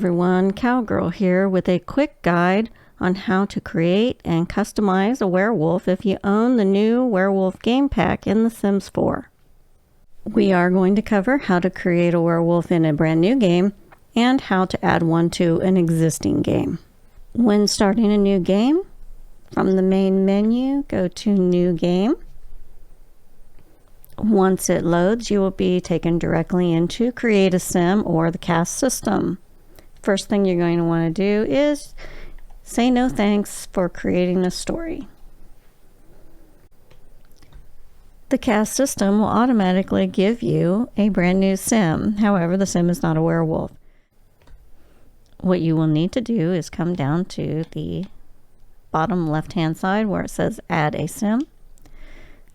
everyone, Cowgirl here with a quick guide on how to create and customize a werewolf if you own the new werewolf game pack in The Sims 4. We are going to cover how to create a werewolf in a brand new game and how to add one to an existing game. When starting a new game, from the main menu, go to New Game. Once it loads, you will be taken directly into Create a Sim or the cast system. First thing you're going to want to do is say no thanks for creating a story. The cast system will automatically give you a brand new sim. However, the sim is not a werewolf. What you will need to do is come down to the bottom left-hand side where it says Add a Sim.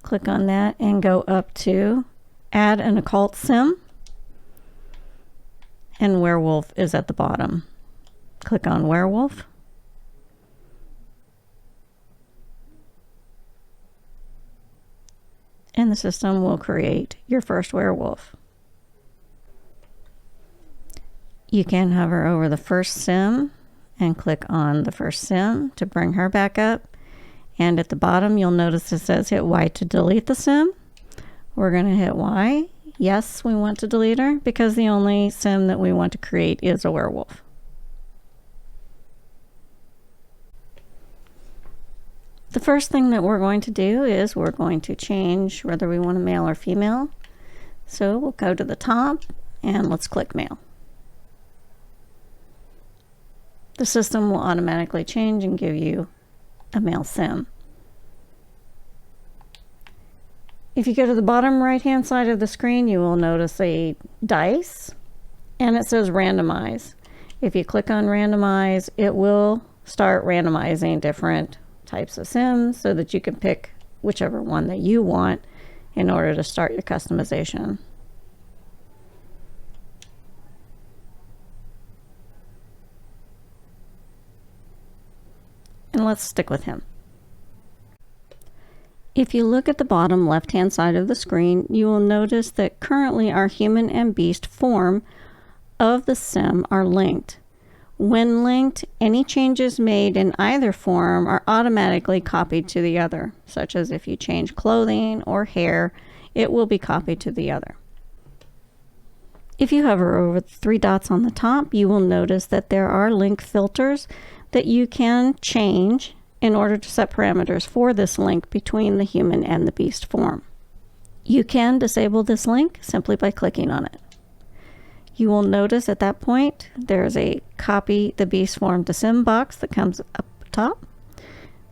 Click on that and go up to Add an Occult Sim. And Werewolf is at the bottom. Click on Werewolf. And the system will create your first werewolf. You can hover over the first sim and click on the first sim to bring her back up. And at the bottom, you'll notice it says hit Y to delete the sim. We're going to hit Y. Yes, we want to delete her because the only sim that we want to create is a werewolf. The first thing that we're going to do is we're going to change whether we want a male or female. So we'll go to the top and let's click male. The system will automatically change and give you a male sim. If you go to the bottom right hand side of the screen, you will notice a dice and it says randomize. If you click on randomize, it will start randomizing different types of sims so that you can pick whichever one that you want in order to start your customization. And let's stick with him. If you look at the bottom left-hand side of the screen, you will notice that currently our human and beast form of the sim are linked. When linked, any changes made in either form are automatically copied to the other, such as if you change clothing or hair, it will be copied to the other. If you hover over the three dots on the top, you will notice that there are link filters that you can change in order to set parameters for this link between the human and the beast form. You can disable this link simply by clicking on it. You will notice at that point there's a copy the beast form to sim box that comes up top.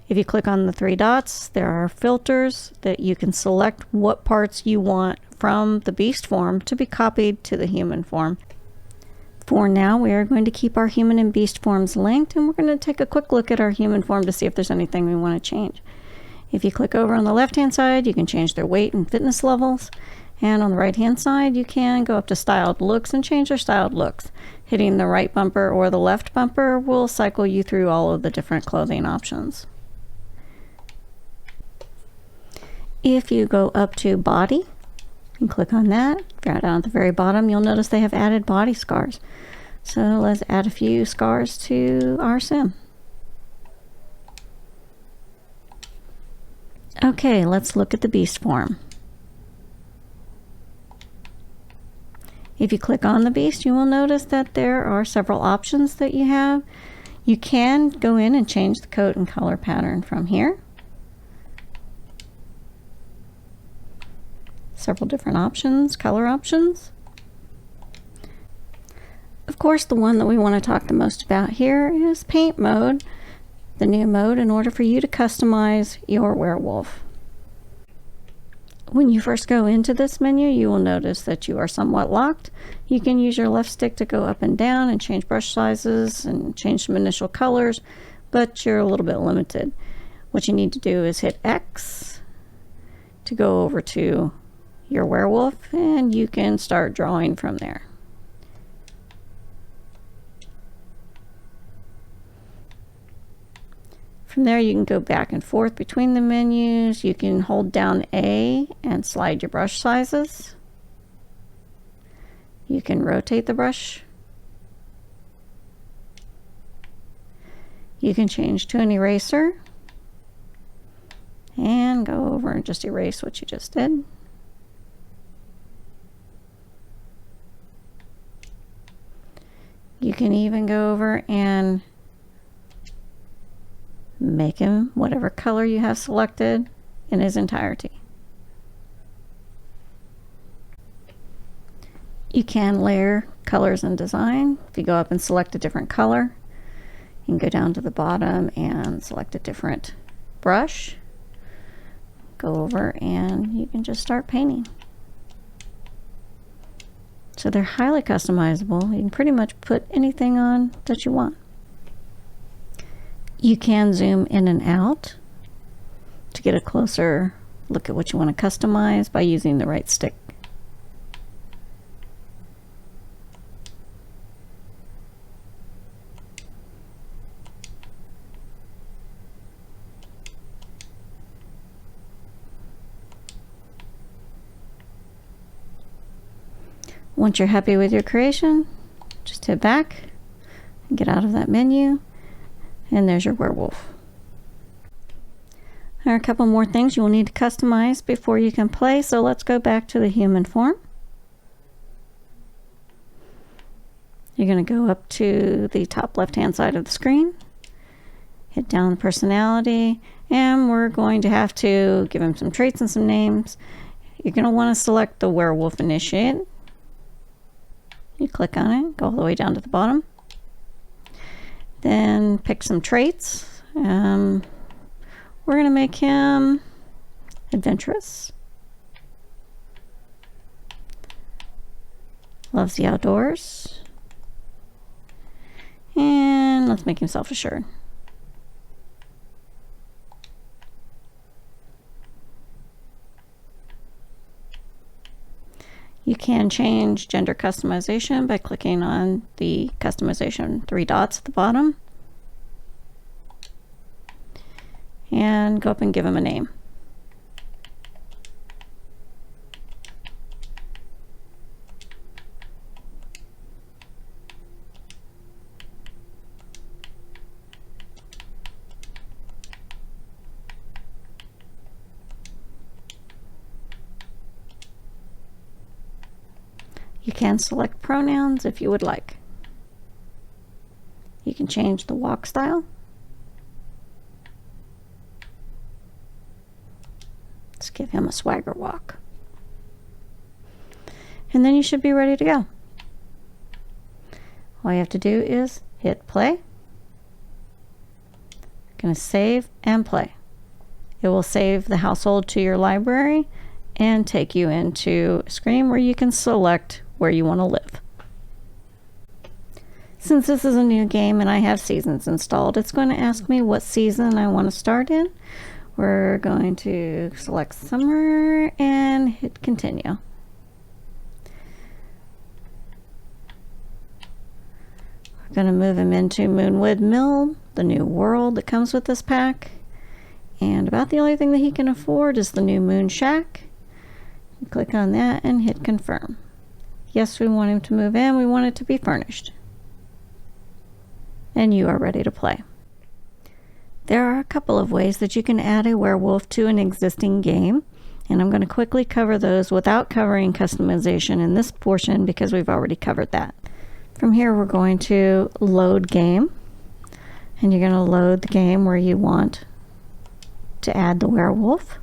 If you click on the three dots, there are filters that you can select what parts you want from the beast form to be copied to the human form. For now, we are going to keep our human and beast forms linked, and we're going to take a quick look at our human form to see if there's anything we want to change. If you click over on the left-hand side, you can change their weight and fitness levels. And on the right-hand side, you can go up to styled looks and change their styled looks. Hitting the right bumper or the left bumper will cycle you through all of the different clothing options. If you go up to body, and click on that, down at the very bottom, you'll notice they have added body scars. So let's add a few scars to our sim. Okay, let's look at the beast form. If you click on the beast, you will notice that there are several options that you have. You can go in and change the coat and color pattern from here. Several different options, color options. Of course, the one that we want to talk the most about here is paint mode, the new mode in order for you to customize your werewolf. When you first go into this menu, you will notice that you are somewhat locked. You can use your left stick to go up and down and change brush sizes and change some initial colors, but you're a little bit limited. What you need to do is hit X to go over to your werewolf, and you can start drawing from there. From there, you can go back and forth between the menus. You can hold down A and slide your brush sizes. You can rotate the brush. You can change to an eraser and go over and just erase what you just did. You can even go over and make him whatever color you have selected in his entirety. You can layer colors and design. If you go up and select a different color, you can go down to the bottom and select a different brush. Go over and you can just start painting. So they're highly customizable. You can pretty much put anything on that you want. You can zoom in and out to get a closer look at what you want to customize by using the right stick. Once you're happy with your creation, just hit back and get out of that menu, and there's your werewolf. There are a couple more things you will need to customize before you can play, so let's go back to the human form. You're going to go up to the top left-hand side of the screen, hit down the personality, and we're going to have to give him some traits and some names. You're going to want to select the werewolf initiate. You click on it, go all the way down to the bottom. Then pick some traits. We're going to make him adventurous. Loves the outdoors. And let's make him self-assured. You can change gender customization by clicking on the customization 3 dots at the bottom. And go up and give him a name. You can select pronouns if you would like. You can change the walk style. Let's give him a swagger walk. And then you should be ready to go. All you have to do is hit play. Going to save and play. It will save the household to your library and take you into a screen where you can select where you want to live. Since this is a new game and I have seasons installed, it's going to ask me what season I want to start in. We're going to select summer and hit continue. We're going to move him into Moonwood Mill, the new world that comes with this pack. And about the only thing that he can afford is the new Moon Shack. Click on that and hit confirm. Yes, we want him to move in. We want it to be furnished. And you are ready to play. There are a couple of ways that you can add a werewolf to an existing game, and I'm going to quickly cover those without covering customization in this portion because we've already covered that. From here, we're going to load game, and you're going to load the game where you want to add the werewolf.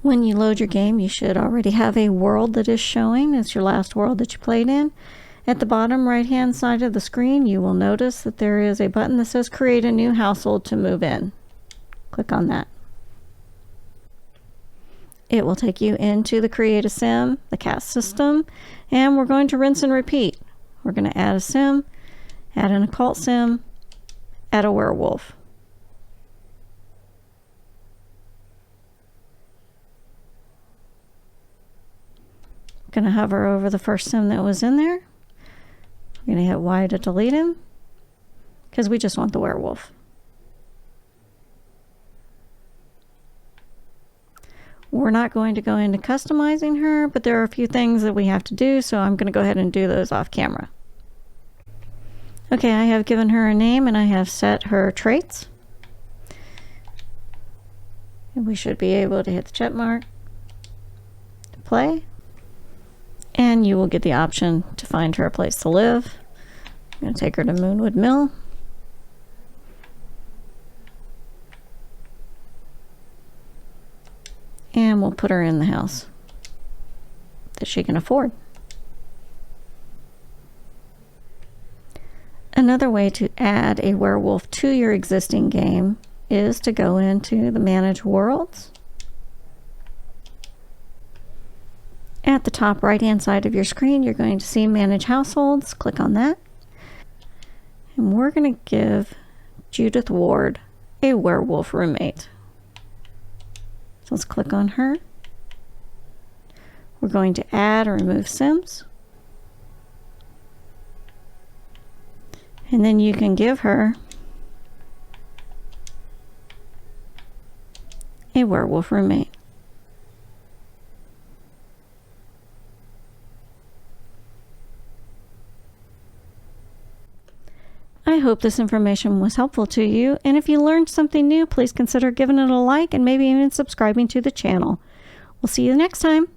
When you load your game, you should already have a world that is showing. It's your last world that you played in. At the bottom right-hand side of the screen, you will notice that there is a button that says Create a New Household to move in. Click on that. It will take you into the Create a Sim, the cast system, and we're going to rinse and repeat. We're going to add a sim, add an occult sim, add a werewolf. Going to hover over the first sim that was in there. We're going to hit Y to delete him because we just want the werewolf. We're not going to go into customizing her, but there are a few things that we have to do, so I'm going to go ahead and do those off camera. Okay, I have given her a name and I have set her traits. And we should be able to hit the check mark, play, and you will get the option to find her a place to live. I'm going to take her to Moonwood Mill. And we'll put her in the house that she can afford. Another way to add a werewolf to your existing game is to go into the Manage Worlds. At the top right-hand side of your screen, you're going to see Manage Households. Click on that. And we're going to give Judith Ward a werewolf roommate. So let's click on her. We're going to add or remove Sims. And then you can give her a werewolf roommate. I hope this information was helpful to you, and if you learned something new, please consider giving it a like and maybe even subscribing to the channel. We'll see you next time.